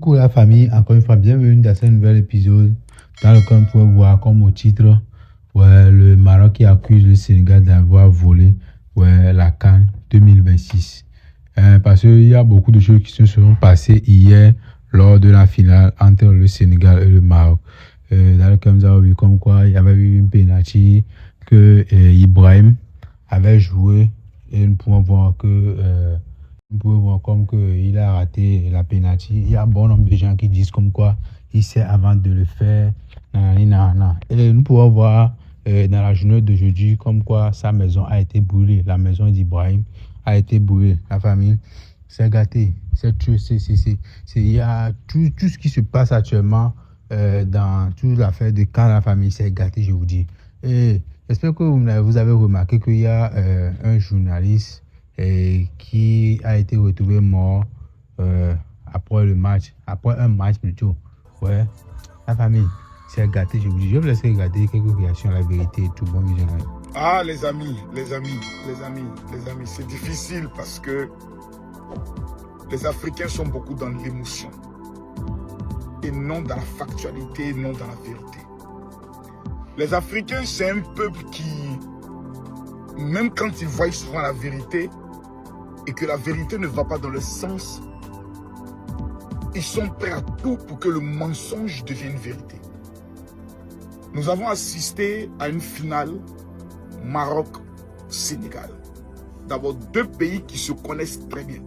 Coucou la famille, encore une fois, bienvenue dans ce nouvel épisode dans lequel on peut voir comme au titre le Maroc qui accuse le Sénégal d'avoir volé la CAN 2026. Parce qu'il y a beaucoup de choses qui se sont passées hier lors de la finale entre le Sénégal et le Maroc. Dans lequel nous avons vu comme quoi il y avait eu une pénalty que Ibrahim avait joué et nous pouvons voir comme qu'il a raté la pénalty. Il y a un bon nombre de gens qui disent comme quoi il sait avant de le faire. Et nous pouvons voir dans la journée d'aujourd'hui comme quoi sa maison a été brûlée. La maison d'Ibrahim a été brûlée. La famille s'est gâtée. Il y a tout ce qui se passe actuellement dans toute l'affaire de quand la famille s'est gâtée, je vous dis. Et j'espère que vous avez remarqué qu'il y a un journaliste qui a été retrouvé mort après un match plutôt. Ouais, la famille s'est gâtée, je vous dis. Je vais vous laisser regarder quelques réactions à la vérité et tout. Bon visionnage. Ah, les amis, c'est difficile parce que les Africains sont beaucoup dans l'émotion et non dans la factualité, non dans la vérité. Les Africains, c'est un peuple qui, même quand ils voient souvent la vérité et que la vérité ne va pas dans le sens, ils sont prêts à tout pour que le mensonge devienne vérité. Nous avons assisté à une finale Maroc-Sénégal. D'abord, deux pays qui se connaissent très bien.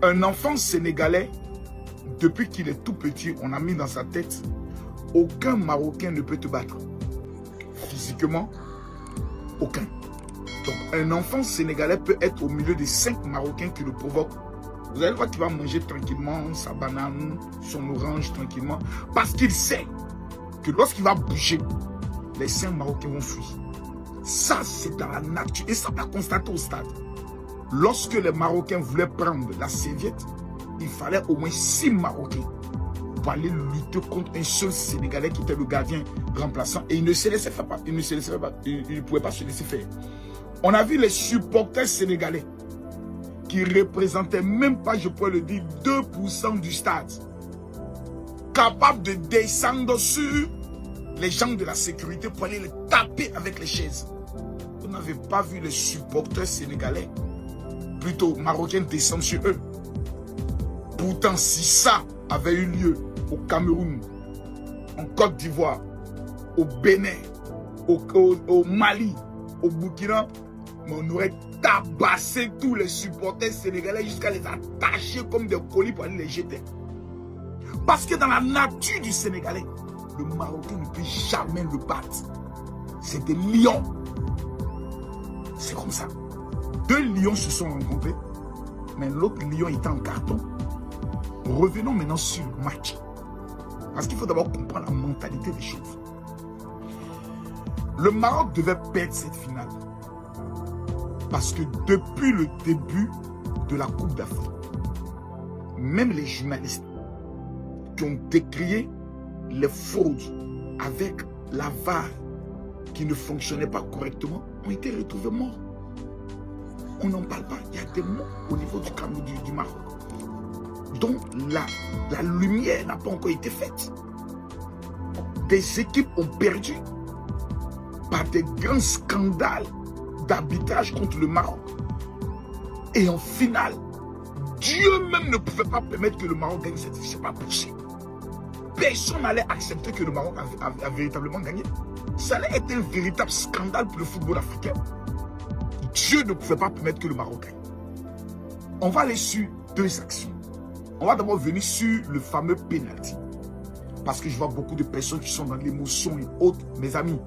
Un enfant sénégalais, depuis qu'il est tout petit, on a mis dans sa tête, aucun Marocain ne peut te battre. Physiquement, aucun. Donc, un enfant sénégalais peut être au milieu des 5 Marocains qui le provoquent. Vous allez voir qu'il va manger tranquillement sa banane, son orange tranquillement, parce qu'il sait que lorsqu'il va bouger, les 5 Marocains vont fuir. Ça, c'est dans la nature. Et ça, on l'a constaté au stade. Lorsque les Marocains voulaient prendre la serviette, il fallait au moins 6 Marocains pour aller lutter contre un seul Sénégalais qui était le gardien remplaçant. Et il ne se laissait pas. Il ne pouvait pas se laisser faire. On a vu les supporters sénégalais qui représentaient même pas, je pourrais le dire, 2% du stade, capables de descendre sur les gens de la sécurité pour aller les taper avec les chaises. Vous n'avez pas vu les supporters sénégalais, plutôt marocains, descendre sur eux. Pourtant, si ça avait eu lieu au Cameroun, en Côte d'Ivoire, au Bénin, au Mali, au Burkina, on aurait tabassé tous les supporters sénégalais jusqu'à les attacher comme des colis pour aller les jeter. Parce que dans la nature du Sénégalais, le Marocain ne peut jamais le battre. C'est des lions. C'est comme ça. 2 lions se sont rencontrés, mais l'autre lion était en carton. Revenons maintenant sur le match. Parce qu'il faut d'abord comprendre la mentalité des choses. Le Maroc devait perdre cette finale. Parce que depuis le début de la Coupe d'Afrique, même les journalistes qui ont décrié les fraudes avec la VAR qui ne fonctionnait pas correctement ont été retrouvés morts. On n'en parle pas. Il y a des morts au niveau du Maroc. Donc la lumière n'a pas encore été faite. Des équipes ont perdu par des grands scandales d'arbitrage contre le Maroc. Et en finale, Dieu même ne pouvait pas permettre que le Maroc gagne cette finale. Ce n'est pas possible. Personne n'allait accepter que le Maroc a véritablement gagné. Ça allait être un véritable scandale pour le football africain. Dieu ne pouvait pas permettre que le Maroc gagne. On va aller sur 2 actions. On va d'abord venir sur le fameux penalty. Parce que je vois beaucoup de personnes qui sont dans l'émotion et autres. Mes amis,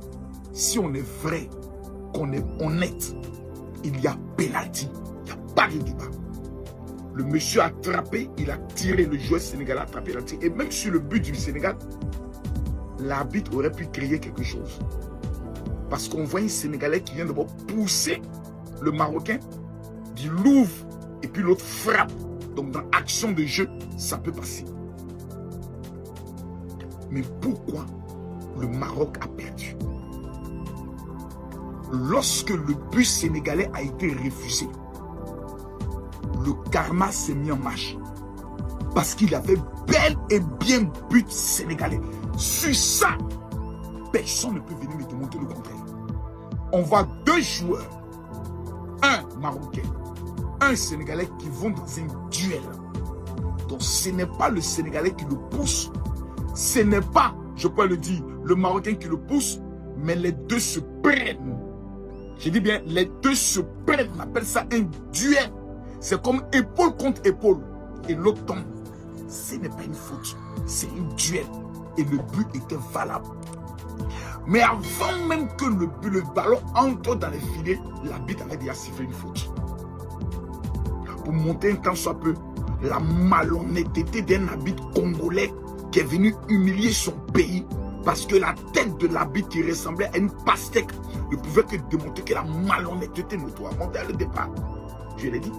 si on est vrai, qu'on est honnête, il y a penalty. Il n'y a pas de débat. Le monsieur a attrapé, il a tiré, le joueur sénégalais a attrapé, il a tiré. Et même sur le but du Sénégal, l'arbitre aurait pu créer quelque chose. Parce qu'on voit un Sénégalais qui vient d'abord pousser le Marocain, du Louvre, et puis l'autre frappe. Donc dans action de jeu, ça peut passer. Mais pourquoi le Maroc a perdu? Lorsque le but sénégalais a été refusé, le karma s'est mis en marche. Parce qu'il y avait bel et bien but sénégalais. Sur ça, personne ne peut venir me démontrer le contraire. On voit deux joueurs, un Marocain, un Sénégalais qui vont dans un duel. Donc ce n'est pas le Sénégalais qui le pousse, ce n'est pas, je peux le dire, le Marocain qui le pousse, mais les deux se prennent. Je dis bien, les deux se prennent, on appelle ça un duel. C'est comme épaule contre épaule. Et l'autre tombe. Ce n'est pas une faute, c'est un duel. Et le but était valable. Mais avant même que le ballon entre dans les filets, l'arbitre avait déjà sifflé une faute. Pour monter un temps soit peu la malhonnêteté d'un arbitre congolais qui est venu humilier son pays parce que la tête de l'arbitre qui ressemblait à une pastèque ne pouvait que démontrer que la malhonnêteté notoire. Dès le départ, je l'ai dit.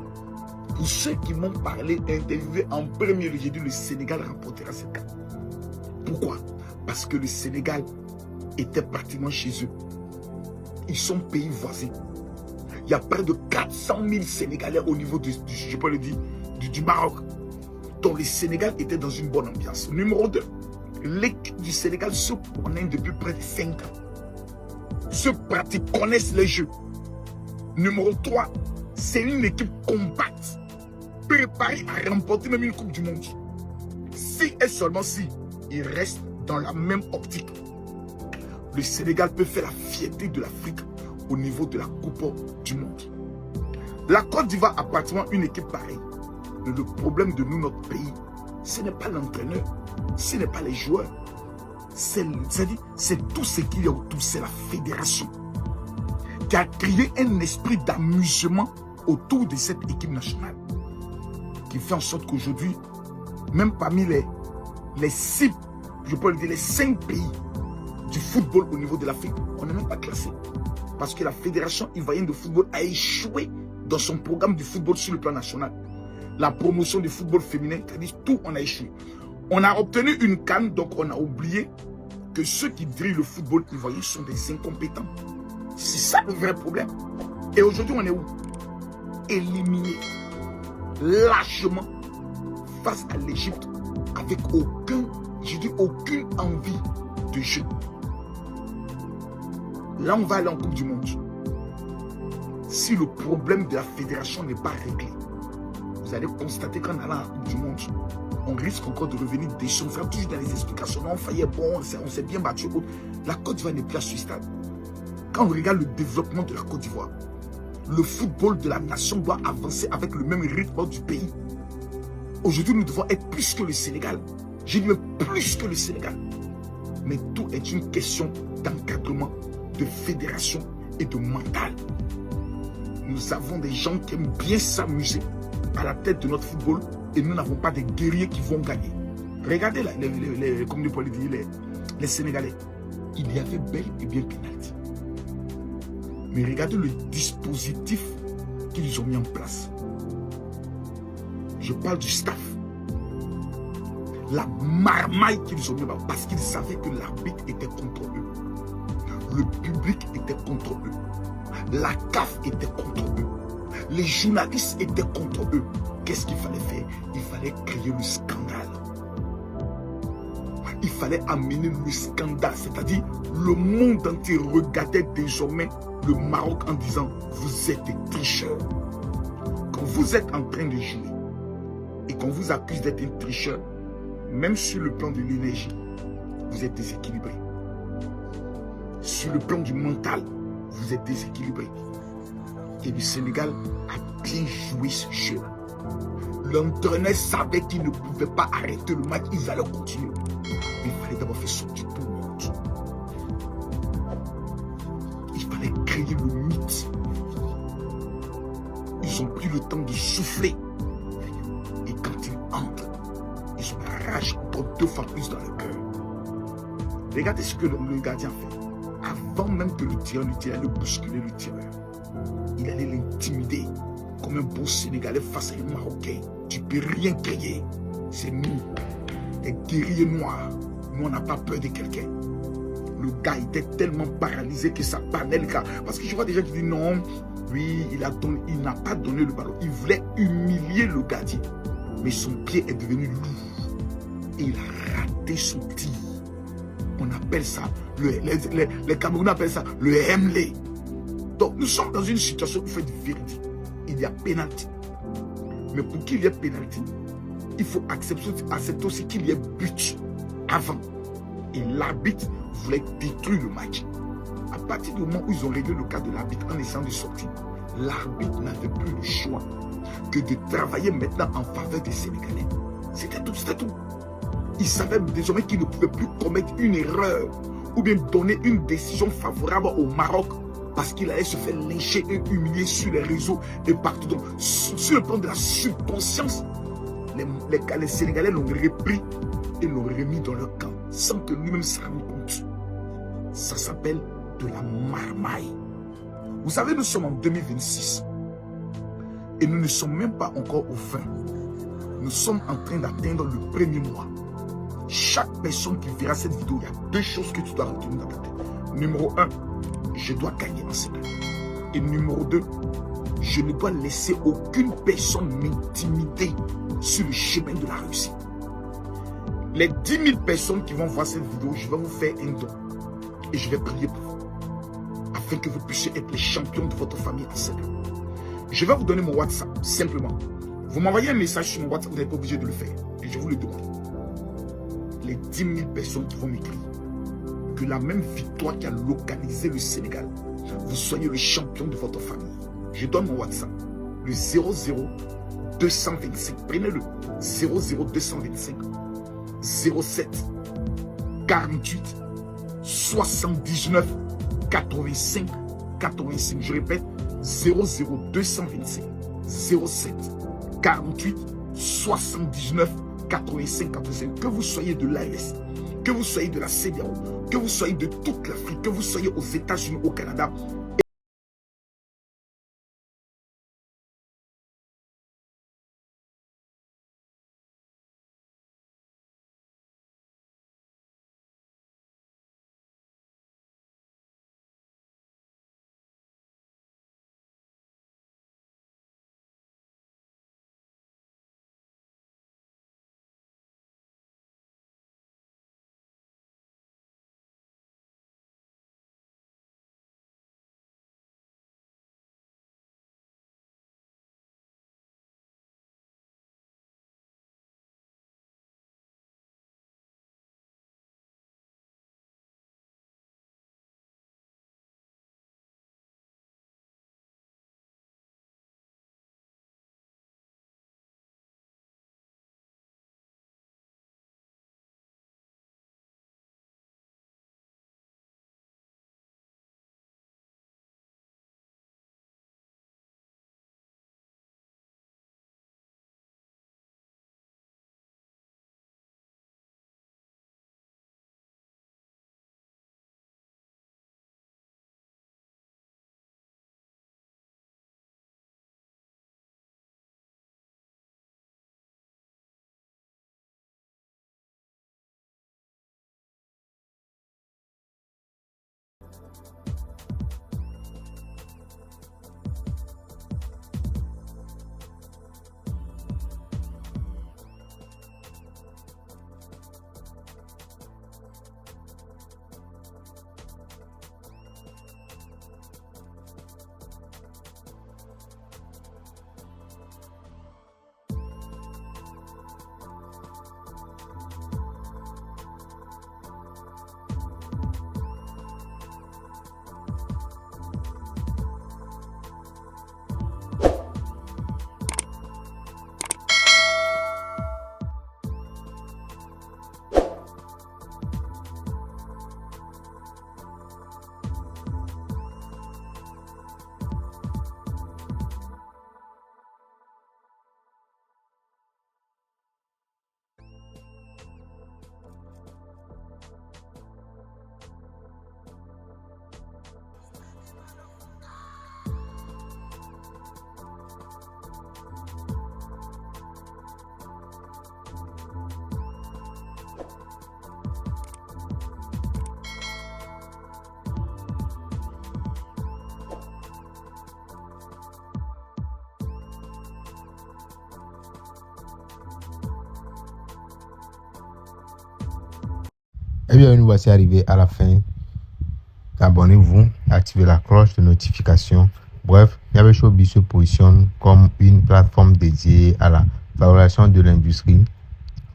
Pour ceux qui m'ont parlé, interviewé en premier lieu, j'ai dit le Sénégal remportera cette CAN. Pourquoi? Parce que le Sénégal était pratiquement chez eux. Ils sont pays voisins. Il y a près de 400 000 Sénégalais au niveau je peux le dire, du Maroc. Donc le Sénégal était dans une bonne ambiance. Numéro 2, l'équipe du Sénégal se connaît depuis près de 5 ans. Ceux qui connaissent les jeux. Numéro 3, c'est une équipe compacte, préparée à remporter même une Coupe du Monde. Si et seulement si ils restent dans la même optique, le Sénégal peut faire la fierté de l'Afrique au niveau de la Coupe du Monde. La Côte d'Ivoire a pratiquement une équipe pareille. Mais le problème de nous, notre pays, ce n'est pas l'entraîneur, ce n'est pas les joueurs. C'est tout ce qu'il y a autour, c'est la fédération qui a créé un esprit d'amusement autour de cette équipe nationale. Qui fait en sorte qu'aujourd'hui, même parmi les 6, je peux le dire, les 5 pays du football au niveau de l'Afrique, on n'est même pas classé. Parce que la Fédération ivoirienne de football a échoué dans son programme du football sur le plan national. La promotion du football féminin, c'est-à-dire tout, on a échoué. On a obtenu une CAN, donc on a oublié que ceux qui dirigent le football ivoirien sont des incompétents. C'est ça le vrai problème. Et aujourd'hui, on est où? Éliminé lâchement face à l'Égypte avec aucune envie de jeu. Là, on va aller en Coupe du Monde. Si le problème de la fédération n'est pas réglé, vous allez constater qu'en allant à la Coupe du Monde, on risque encore de revenir déçus. On fait toujours dans les explications. On faillit bon, on s'est bien battu. La Côte d'Ivoire n'est plus à ce stade. Quand on regarde le développement de la Côte d'Ivoire, le football de la nation doit avancer avec le même rythme du pays. Aujourd'hui, nous devons être plus que le Sénégal. J'ai dit plus que le Sénégal. Mais tout est une question d'encadrement, de fédération et de mental. Nous avons des gens qui aiment bien s'amuser à la tête de notre football et nous n'avons pas des guerriers qui vont gagner. Regardez là, comme les Sénégalais. Il y avait bel et bien pénalty. Mais regardez le dispositif qu'ils ont mis en place. Je parle du staff. La marmaille qu'ils ont mis en place parce qu'ils savaient que l'arbitre était contre eux. Le public était contre eux. La CAF était contre eux. Les journalistes étaient contre eux. Qu'est-ce qu'il fallait faire? Il fallait créer le scandale. Il fallait amener le scandale. C'est-à-dire, le monde entier regardait désormais le Maroc en disant, vous êtes des tricheurs. Quand vous êtes en train de jouer et qu'on vous accuse d'être un tricheur, même sur le plan de l'énergie, vous êtes déséquilibré. Sur le plan du mental, vous êtes déséquilibré. Et le Sénégal a bien joué ce jeu. L'entraîneur savait qu'il ne pouvait pas arrêter le match, ils allaient continuer. Mais il fallait d'abord faire sortir tout le monde. Il fallait créer le mythe. Ils ont pris le temps de souffler. Et quand ils entrent, ils ont la rage encore 2 fois plus dans le cœur. Regardez ce que le gardien fait. Avant même que le tireur allait bousculer le tireur, il allait l'intimider comme un beau Sénégalais face à un Marocain. Tu ne peux rien créer. C'est nous, les guerriers noirs. Nous, on n'a pas peur de quelqu'un. Le gars était tellement paralysé que ça parlait le gars. Parce que je vois des gens qui disent non, oui, il n'a pas donné le ballon. Il voulait humilier le gardien. mais son pied est devenu lourd. Et il a raté son tir. On appelle ça, les Camerounais appellent ça le Hemley. Donc nous sommes dans une situation où il fait du verdict. Il y a pénalty. Mais pour qu'il y ait pénalty, il faut accepter aussi qu'il y ait but avant. Et l'arbitre voulait détruire le match. À partir du moment où ils ont réglé le cas de l'arbitre en essayant de sortir, l'arbitre n'avait plus le choix que de travailler maintenant en faveur des Sénégalais. C'était tout, c'était tout. Il savait désormais qu'il ne pouvait plus commettre une erreur ou bien donner une décision favorable au Maroc parce qu'il allait se faire lyncher et humilier sur les réseaux et partout. Donc, sur le plan de la subconscience, les Sénégalais l'ont repris et l'ont remis dans leur camp sans que lui-même s'en rende compte. Ça s'appelle de la marmaille. Vous savez, nous sommes en 2026 et nous ne sommes même pas encore au 20. Nous sommes en train d'atteindre le premier mois. Chaque personne qui verra cette vidéo, il y a deux choses que tu dois retenir dans ta tête. Numéro 1, je dois gagner en Sénégal. Et numéro 2, je ne dois laisser aucune personne m'intimider sur le chemin de la réussite. Les 10 000 personnes qui vont voir cette vidéo, je vais vous faire un don. Et je vais prier pour vous. Afin que vous puissiez être les champions de votre famille en Sénégal. Je vais vous donner mon WhatsApp, simplement. Vous m'envoyez un message sur mon WhatsApp, vous n'êtes pas obligé de le faire. Et je vous le demande. Les 10 000 personnes qui vont m'écrire, que la même victoire qui a localisé le Sénégal, vous soyez le champion de votre famille. Je donne mon WhatsApp, le 00225. Prenez-le, 00225 07 48 79 85 85. Je répète, 00225 07 48 79 85 85. Que vous soyez de l'AS, que vous soyez de la CEDEAO, que vous soyez de toute l'Afrique, que vous soyez aux États-Unis, au Canada, Amis, nous voici arrivés à la fin. Abonnez-vous, activez la cloche de notification. Bref, Yabé Showbiz se positionne comme une plateforme dédiée à la valorisation de l'industrie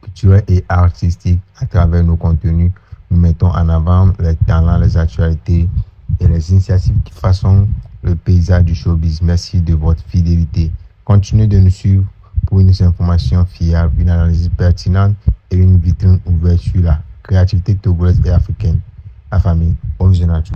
culturelle et artistique. À travers nos contenus, nous mettons en avant les talents, les actualités et les initiatives qui façonnent le paysage du showbiz. Merci de votre fidélité. Continuez de nous suivre pour une information fiable, une analyse pertinente et une vitrine ouverte sur la créativité togolaise et africaine. La famille, bonne journée à tous.